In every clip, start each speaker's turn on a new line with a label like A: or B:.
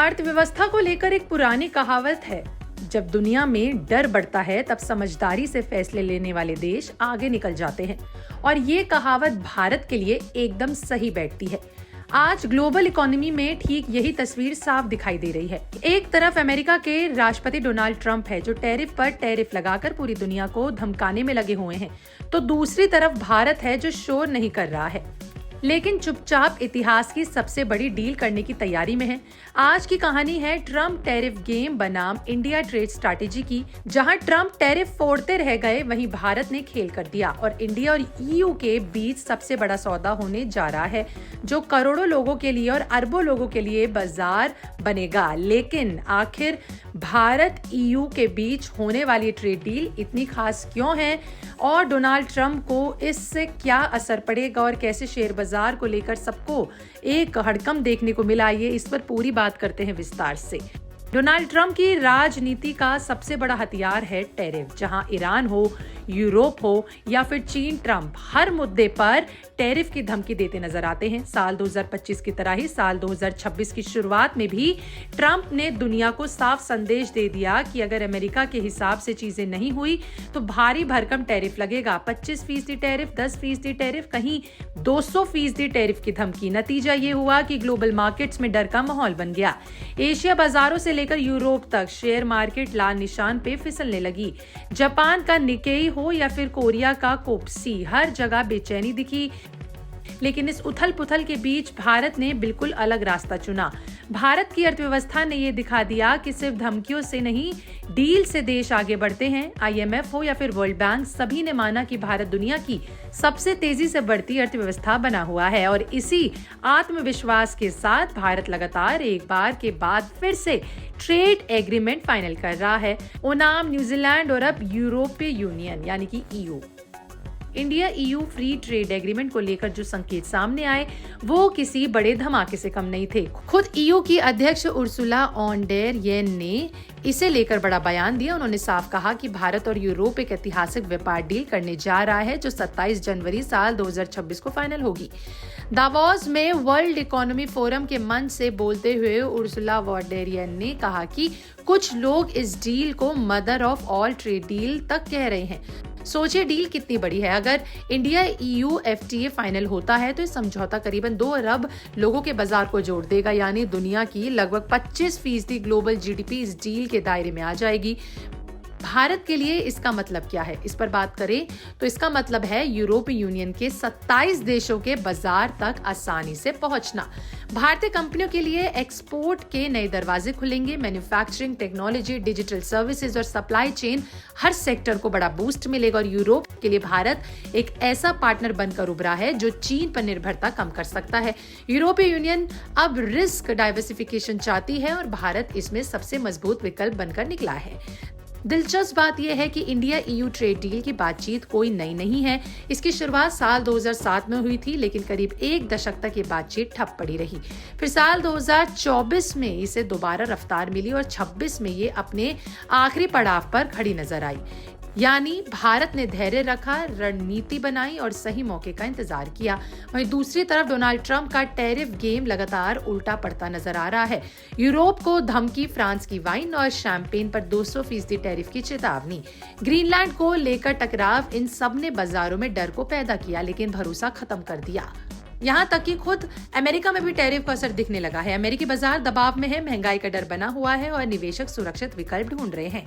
A: अर्थव्यवस्था को लेकर एक पुरानी कहावत है, जब दुनिया में डर बढ़ता है तब समझदारी से फैसले लेने वाले देश आगे निकल जाते हैं। और ये कहावत भारत के लिए एकदम सही बैठती है। आज ग्लोबल इकोनॉमी में ठीक यही तस्वीर साफ दिखाई दे रही है। एक तरफ अमेरिका के राष्ट्रपति डोनाल्ड ट्रंप है, जो टैरिफ पर टैरिफ लगाकर पूरी दुनिया को धमकाने में लगे हुए हैं, तो दूसरी तरफ भारत है, जो शोर नहीं कर रहा है लेकिन चुपचाप इतिहास की सबसे बड़ी डील करने की तैयारी में है। आज की कहानी है ट्रंप टैरिफ गेम बनाम इंडिया ट्रेड स्ट्रैटेजी की। जहां ट्रंप टैरिफ फोड़ते रह गए, वहीं भारत ने खेल कर दिया और इंडिया और ईयू के बीच सबसे बड़ा सौदा होने जा रहा है, जो करोड़ों लोगों के लिए और अरबों लोगों के लिए बाजार बनेगा। लेकिन आखिर भारत ईयू के बीच होने वाली ट्रेड डील इतनी खास क्यों है और डोनाल्ड ट्रंप को इससे क्या असर पड़ेगा और कैसे शेयर बाजार को लेकर सबको एक हड़कंप देखने को मिला, ये इस पर पूरी बात करते हैं विस्तार से। डोनाल्ड ट्रंप की राजनीति का सबसे बड़ा हथियार है टैरिफ। जहां ईरान हो, यूरोप हो या फिर चीन, ट्रंप हर मुद्दे पर टैरिफ की धमकी देते नजर आते हैं। साल 2025 की तरह ही साल 2026 की शुरुआत में भी ट्रंप ने दुनिया को साफ संदेश दे दिया कि अगर अमेरिका के हिसाब से चीजें नहीं हुई तो भारी भरकम टैरिफ लगेगा। 25% टैरिफ, 10% टैरिफ, कहीं 200% टैरिफ की धमकी। नतीजा ये हुआ कि ग्लोबल मार्केट्स में डर का माहौल बन गया। एशिया बाजारों से लेकर यूरोप तक शेयर मार्केट लाल निशान पे फिसलने लगी। जापान का निकेई हो या फिर कोरिया का कोप्सी, हर जगह बेचैनी दिखी। लेकिन इस उथल पुथल के बीच भारत ने बिल्कुल अलग रास्ता चुना। भारत की अर्थव्यवस्था ने ये दिखा दिया कि सिर्फ धमकियों से नहीं, डील से देश आगे बढ़ते हैं। IMF हो या फिर वर्ल्ड बैंक, सभी ने माना कि भारत दुनिया की सबसे तेजी से बढ़ती अर्थव्यवस्था बना हुआ है और इसी आत्मविश्वास के साथ भारत लगातार एक बार के बाद फिर से ट्रेड एग्रीमेंट फाइनल कर रहा है। ओनाम, न्यूजीलैंड और अब यूरोपीय यूनियन यानी कि EU। India EU free trade agreement को लेकर जो संकेत सामने आए, वो किसी बड़े धमाके से कम नहीं थे। खुद EU की अध्यक्ष उर्सुला ऑन डेर येन ने इसे लेकर बड़ा बयान दिया। उन्होंने साफ कहा कि भारत और यूरोप एक ऐतिहासिक व्यापार डील करने जा रहा है, जो 27 जनवरी साल 2026 को फाइनल होगी। दावोस में वर्ल्ड इकोनॉमी फोरम के मंच से बोलते हुए उर्सुला वॉन डेर येन ने कहा कि कुछ लोग इस डील को mother of all trade deal तक कह रहे हैं। सोचिए डील कितनी बड़ी है। अगर इंडिया EU FTA फाइनल होता है तो इस समझौता करीबन 2 अरब लोगों के बाजार को जोड़ देगा, यानी दुनिया की लगभग 25% ग्लोबल GDP इस डील के दायरे में आ जाएगी। भारत के लिए इसका मतलब क्या है, इस पर बात करें तो इसका मतलब है यूरोपीय यूनियन के 27 देशों के बाजार तक आसानी से पहुंचना। भारतीय कंपनियों के लिए एक्सपोर्ट के नए दरवाजे खुलेंगे। मैन्युफैक्चरिंग, टेक्नोलॉजी, डिजिटल सर्विसेज और सप्लाई चेन, हर सेक्टर को बड़ा बूस्ट मिलेगा। और यूरोप के लिए भारत एक ऐसा पार्टनर बनकर उभरा है जो चीन पर निर्भरता कम कर सकता है। यूरोपीय यूनियन अब रिस्क डाइवर्सिफिकेशन चाहती है और भारत इसमें सबसे मजबूत विकल्प बनकर निकला है। दिलचस्प बात यह है कि इंडिया EU ट्रेड डील की बातचीत कोई नई नहीं है। इसकी शुरुआत साल 2007 में हुई थी, लेकिन करीब एक दशक तक ये बातचीत ठप पड़ी रही। फिर साल 2024 में इसे दोबारा रफ्तार मिली और 26 में ये अपने आखिरी पड़ाव पर खड़ी नजर आई। यानी भारत ने धैर्य रखा, रणनीति बनाई और सही मौके का इंतजार किया। वहीं दूसरी तरफ डोनाल्ड ट्रंप का टैरिफ गेम लगातार उल्टा पड़ता नजर आ रहा है। यूरोप को धमकी, फ्रांस की वाइन और शैंपेन पर 200% टैरिफ की चेतावनी, ग्रीनलैंड को लेकर टकराव, इन सब ने बाजारों में डर को पैदा किया लेकिन भरोसा खत्म कर दिया। यहाँ तक कि खुद अमेरिका में भी टैरिफ का असर दिखने लगा है। अमेरिकी बाजार दबाव में है, महंगाई का डर बना हुआ है और निवेशक सुरक्षित विकल्प ढूंढ रहे हैं।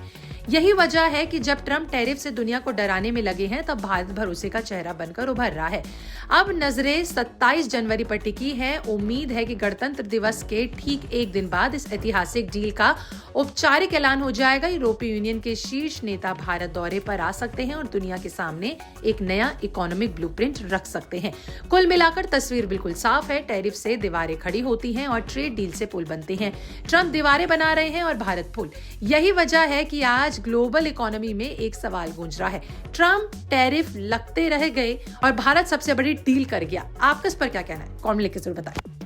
A: यही वजह है कि जब ट्रंप टैरिफ से दुनिया को डराने में लगे हैं, तब भारत भरोसे का चेहरा बनकर उभर रहा है। अब नजरें 27 जनवरी पर टिकी है। उम्मीद है कि गणतंत्र दिवस के ठीक एक दिन बाद इस ऐतिहासिक डील का औपचारिक ऐलान हो जाएगा। यूरोपीय यूनियन के शीर्ष नेता भारत दौरे पर आ सकते हैं और दुनिया के सामने एक नया इकोनॉमिक ब्लूप्रिंट रख सकते हैं। कुल मिलाकर तस्वीर बिल्कुल साफ है। टैरिफ से दीवारें खड़ी होती हैं और ट्रेड डील से पुल बनते हैं। ट्रंप दीवारें बना रहे हैं और भारत पुल। यही वजह है कि आज ग्लोबल इकोनॉमी में एक सवाल गूंज रहा है, ट्रंप टैरिफ लगते रह गए और भारत सबसे बड़ी डील कर गया। आपका इस पर क्या कहना है? कमेंट लिख के जरूर बताएं।